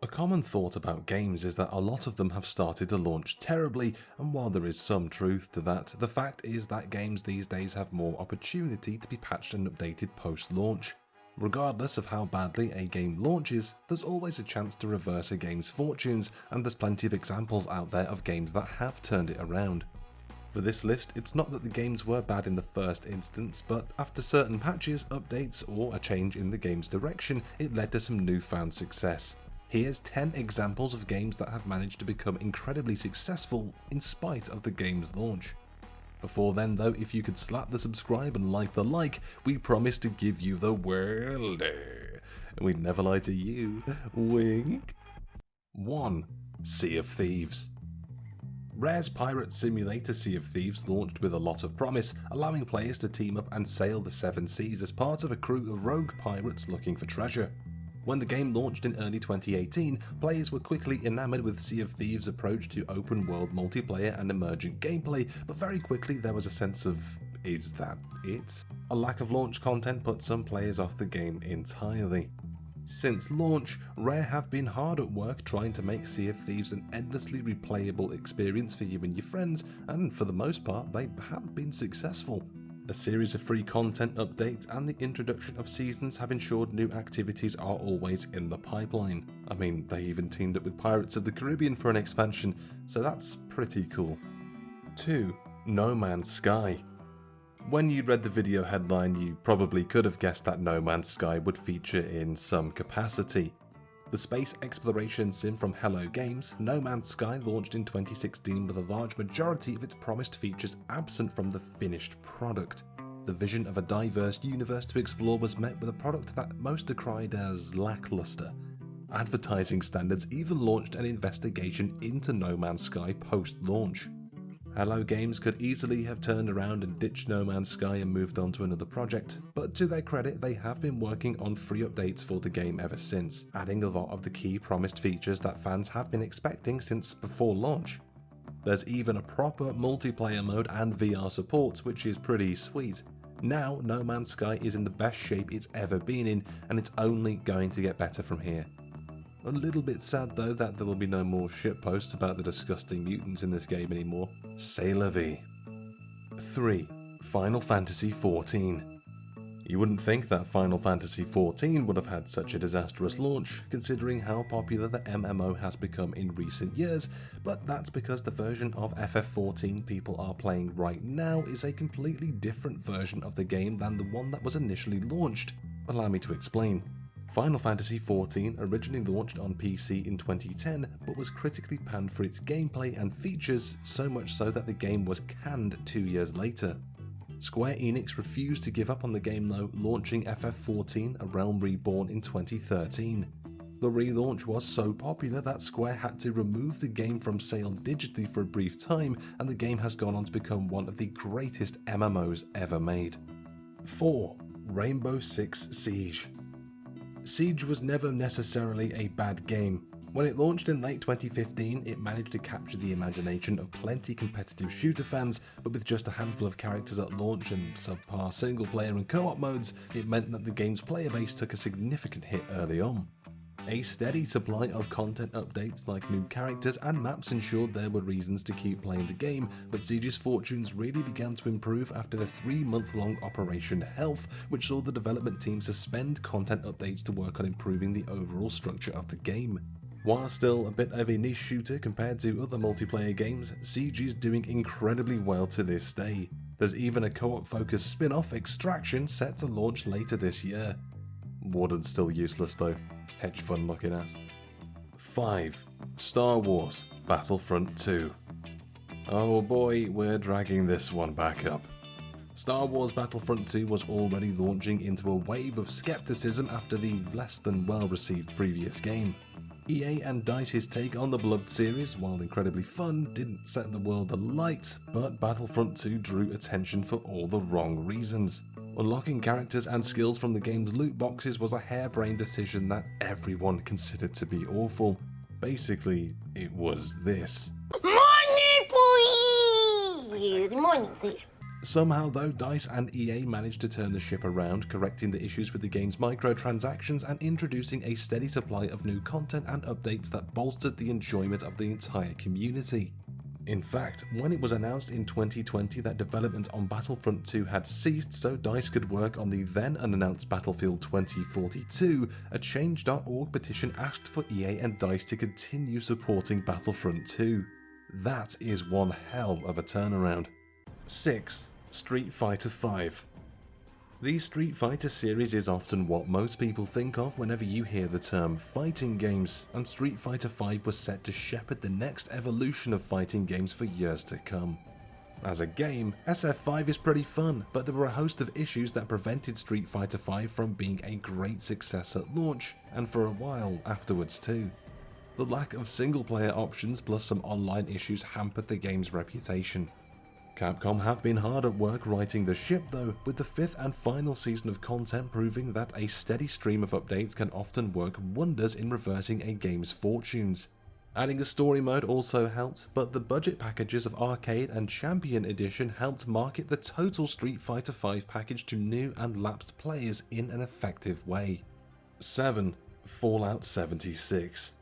A common thought about games is that a lot of them have started to launch terribly, and while there is some truth to that, the fact is that games these days have more opportunity to be patched and updated post-launch. Regardless of how badly a game launches, there's always a chance to reverse a game's fortunes, and there's plenty of examples out there of games that have turned it around. For this list, it's not that the games were bad in the first instance, but after certain patches, updates, or a change in the game's direction, it led to some newfound success. Here's 10 examples of games that have managed to become incredibly successful in spite of the game's launch. Before then though, if you could slap the subscribe and like the like, we promise to give you the world. And we'd never lie to you. Wink. 1. Sea of Thieves. Rare's pirate simulator Sea of Thieves launched with a lot of promise, allowing players to team up and sail the seven seas as part of a crew of rogue pirates looking for treasure. When the game launched in early 2018, players were quickly enamored with Sea of Thieves' approach to open world multiplayer and emergent gameplay, but very quickly there was a sense of, is that it? A lack of launch content put some players off the game entirely. Since launch, Rare have been hard at work trying to make Sea of Thieves an endlessly replayable experience for you and your friends, and for the most part they have been successful. A series of free content updates and the introduction of seasons have ensured new activities are always in the pipeline. I mean, they even teamed up with Pirates of the Caribbean for an expansion, so that's pretty cool. 2. No Man's Sky. When you read the video headline, you probably could have guessed that No Man's Sky would feature in some capacity. The space exploration sim from Hello Games, No Man's Sky launched in 2016 with a large majority of its promised features absent from the finished product. The vision of a diverse universe to explore was met with a product that most decried as lackluster. Advertising standards even launched an investigation into No Man's Sky post-launch. Hello Games could easily have turned around and ditched No Man's Sky and moved on to another project, but to their credit they have been working on free updates for the game ever since, adding a lot of the key promised features that fans have been expecting since before launch. There's even a proper multiplayer mode and VR support, which is pretty sweet. Now No Man's Sky is in the best shape it's ever been in, and it's only going to get better from here. A little bit sad though that there will be no more shitposts about the disgusting mutants in this game anymore. C'est la vie. 3. Final Fantasy XIV. You wouldn't think that Final Fantasy XIV would have had such a disastrous launch, considering how popular the MMO has become in recent years, but that's because the version of FF14 people are playing right now is a completely different version of the game than the one that was initially launched. Allow me to explain. Final Fantasy XIV originally launched on PC in 2010, but was critically panned for its gameplay and features, so much so that the game was canned 2 years later. Square Enix refused to give up on the game though, launching FF14: A Realm Reborn in 2013. The relaunch was so popular that Square had to remove the game from sale digitally for a brief time, and the game has gone on to become one of the greatest MMOs ever made. 4. Rainbow Six Siege. Siege was never necessarily a bad game. When it launched in late 2015, it managed to capture the imagination of plenty competitive shooter fans, but with just a handful of characters at launch and subpar single player and co-op modes, it meant that the game's player base took a significant hit early on. A steady supply of content updates like new characters and maps ensured there were reasons to keep playing the game, but Siege's fortunes really began to improve after the 3-month-long Operation Health, which saw the development team suspend content updates to work on improving the overall structure of the game. While still a bit of a niche shooter compared to other multiplayer games, Siege is doing incredibly well to this day. There's even a co-op focused spin-off, Extraction, set to launch later this year. Warden's still useless though. Hedge fund looking ass. 5. Star Wars Battlefront 2. Oh boy, we're dragging this one back up. Star Wars Battlefront 2 was already launching into a wave of skepticism after the less than well received previous game. EA and DICE's take on the beloved series, while incredibly fun, didn't set the world alight, but Battlefront 2 drew attention for all the wrong reasons. Unlocking characters and skills from the game's loot boxes was a harebrained decision that everyone considered to be awful. Basically, it was this. Money, please! Money, please. Somehow though, DICE and EA managed to turn the ship around, correcting the issues with the game's microtransactions and introducing a steady supply of new content and updates that bolstered the enjoyment of the entire community. In fact, when it was announced in 2020 that development on Battlefront 2 had ceased so DICE could work on the then unannounced Battlefield 2042, a Change.org petition asked for EA and DICE to continue supporting Battlefront 2. That is one hell of a turnaround. 6. Street Fighter V. The Street Fighter series is often what most people think of whenever you hear the term fighting games, and Street Fighter V was set to shepherd the next evolution of fighting games for years to come. As a game, SF5 is pretty fun, but there were a host of issues that prevented Street Fighter V from being a great success at launch, and for a while afterwards too. The lack of single-player options plus some online issues hampered the game's reputation. Capcom have been hard at work righting the ship though, with the 5th and final season of content proving that a steady stream of updates can often work wonders in reversing a game's fortunes. Adding a story mode also helped, but the budget packages of Arcade and Champion Edition helped market the total Street Fighter V package to new and lapsed players in an effective way. 7. Fallout 76.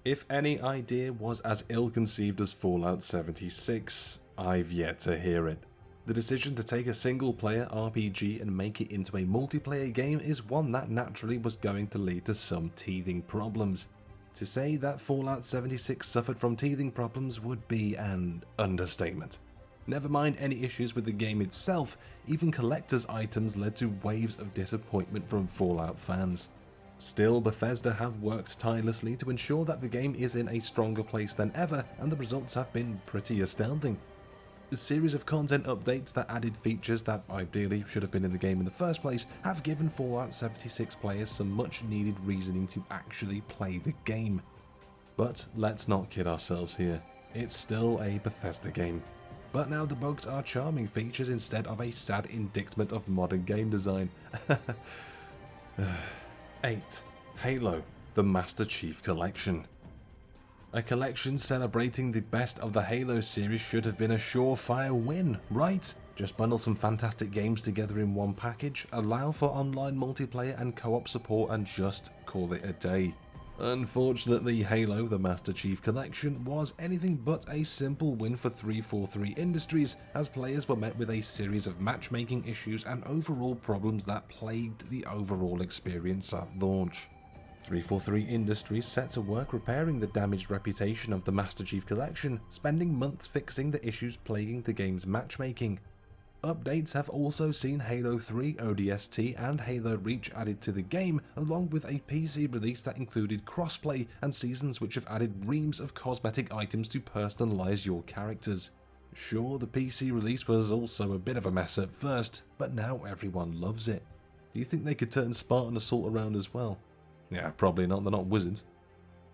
If any idea was as ill-conceived as Fallout 76, I've yet to hear it. The decision to take a single-player RPG and make it into a multiplayer game is one that naturally was going to lead to some teething problems. To say that Fallout 76 suffered from teething problems would be an understatement. Never mind any issues with the game itself, even collector's items led to waves of disappointment from Fallout fans. Still, Bethesda have worked tirelessly to ensure that the game is in a stronger place than ever, and the results have been pretty astounding. A series of content updates that added features that ideally should have been in the game in the first place have given Fallout 76 players some much needed reasoning to actually play the game. But let's not kid ourselves here, it's still a Bethesda game. But now the bugs are charming features instead of a sad indictment of modern game design. 8. Halo, the Master Chief Collection. A collection celebrating the best of the Halo series should have been a surefire win, right? Just bundle some fantastic games together in one package, allow for online multiplayer and co-op support, and just call it a day. Unfortunately, Halo, the Master Chief Collection was anything but a simple win for 343 Industries, as players were met with a series of matchmaking issues and overall problems that plagued the overall experience at launch. 343 Industries set to work repairing the damaged reputation of the Master Chief Collection, spending months fixing the issues plaguing the game's matchmaking. Updates have also seen Halo 3 ODST and Halo Reach added to the game, along with a PC release that included crossplay and seasons which have added reams of cosmetic items to personalize your characters. Sure, the PC release was also a bit of a mess at first, but now everyone loves it. Do you think they could turn Spartan Assault around as well? Yeah, probably not, they're not wizards.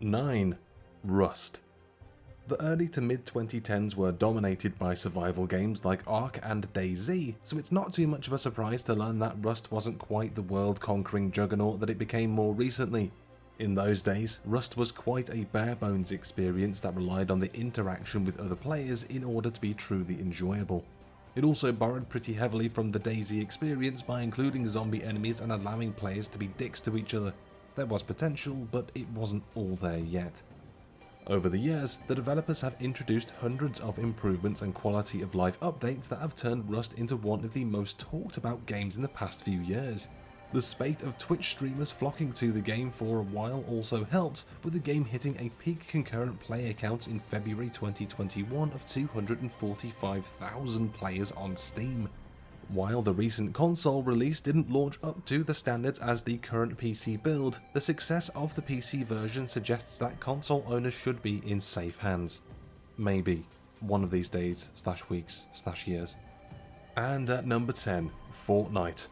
9. Rust. The early to mid 2010s were dominated by survival games like Ark and DayZ, so it's not too much of a surprise to learn that Rust wasn't quite the world-conquering juggernaut that it became more recently. In those days, Rust was quite a bare-bones experience that relied on the interaction with other players in order to be truly enjoyable. It also borrowed pretty heavily from the DayZ experience by including zombie enemies and allowing players to be dicks to each other. There was potential, but it wasn't all there yet. Over the years, the developers have introduced hundreds of improvements and quality of life updates that have turned Rust into one of the most talked about games in the past few years. The spate of Twitch streamers flocking to the game for a while also helped, with the game hitting a peak concurrent player count in February 2021 of 245,000 players on Steam. While the recent console release didn't launch up to the standards as the current PC build, the success of the PC version suggests that console owners should be in safe hands. Maybe one of these days, /weeks, /years. And at number 10, Fortnite.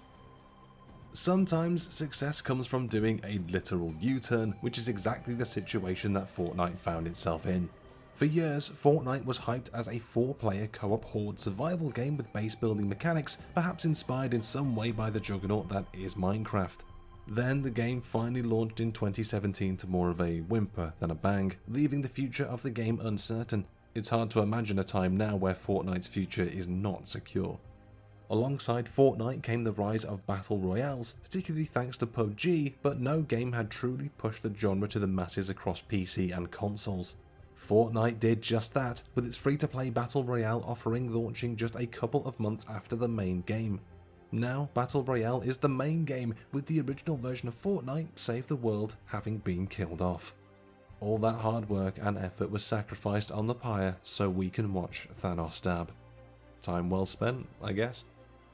Sometimes success comes from doing a literal U-turn, which is exactly the situation that Fortnite found itself in. For years, Fortnite was hyped as a 4-player co-op horde survival game with base building mechanics, perhaps inspired in some way by the juggernaut that is Minecraft. Then the game finally launched in 2017 to more of a whimper than a bang, leaving the future of the game uncertain. It's hard to imagine a time now where Fortnite's future is not secure. Alongside Fortnite came the rise of Battle Royales, particularly thanks to PUBG, but no game had truly pushed the genre to the masses across PC and consoles. Fortnite did just that, with its free-to-play Battle Royale offering launching just a couple of months after the main game. Now, Battle Royale is the main game, with the original version of Fortnite, Save the World, having been killed off. All that hard work and effort was sacrificed on the pyre so we can watch Thanos stab. Time well spent, I guess.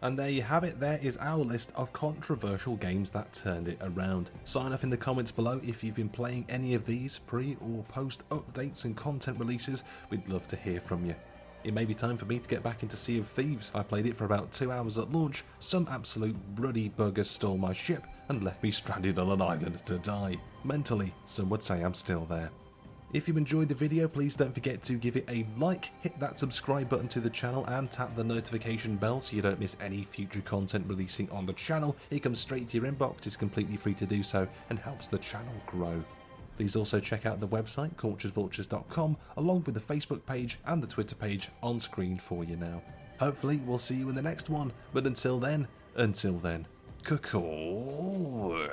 And there you have it, there is our list of controversial games that turned it around. Sign off in the comments below if you've been playing any of these pre or post updates and content releases, we'd love to hear from you. It may be time for me to get back into Sea of Thieves. I played it for about 2 hours at launch, some absolute bloody bugger stole my ship and left me stranded on an island to die. Mentally, some would say I'm still there. If you enjoyed the video, please don't forget to give it a like, hit that subscribe button to the channel and tap the notification bell so you don't miss any future content releasing on the channel. It comes straight to your inbox, it's completely free to do so and helps the channel grow. Please also check out the website culturedvultures.com along with the Facebook page and the Twitter page on screen for you now. Hopefully we'll see you in the next one, but until then, caw-caw.